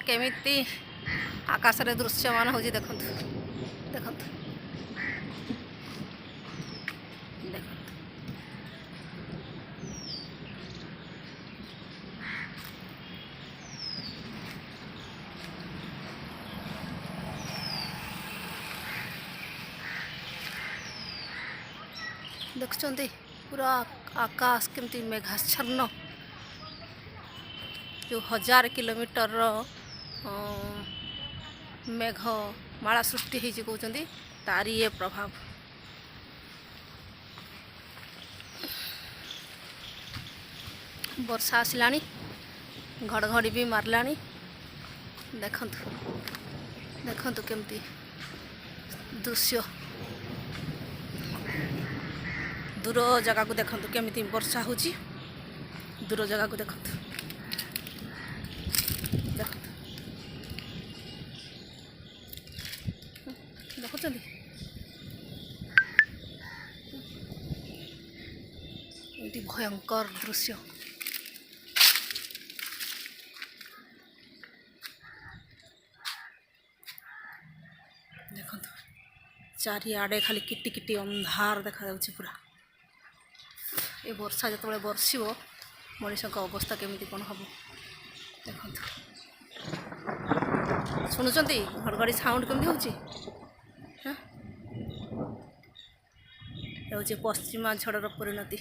केमिति आकाश रे दृश्यमान हो देखु देखु देखुं पूरा आकाश केमती मेघाच्छन्न जो 1000 किलोमीटर मेघ माला सृष्टि होती कहते तारी ये प्रभाव। वर्षा आसला घड़घड़ी भी मारला देखंतु देखंतु केमती दृश्य दूर जगह को देखंतु केमिति वर्षा होची दूर जगह को देखंतु देखुଛନ୍ତି एटी भयंकर दृश्य देखंतु चारिआडे खाली किटी किटी अंधार देखा जाउछि पूरा। ये वर्षा जो बर्षिब मनीष अवस्था केमी कौन हम देखते शुणुंट घड़घड़ी साउंड केमी हो पश्चिमा झड़र परिणति।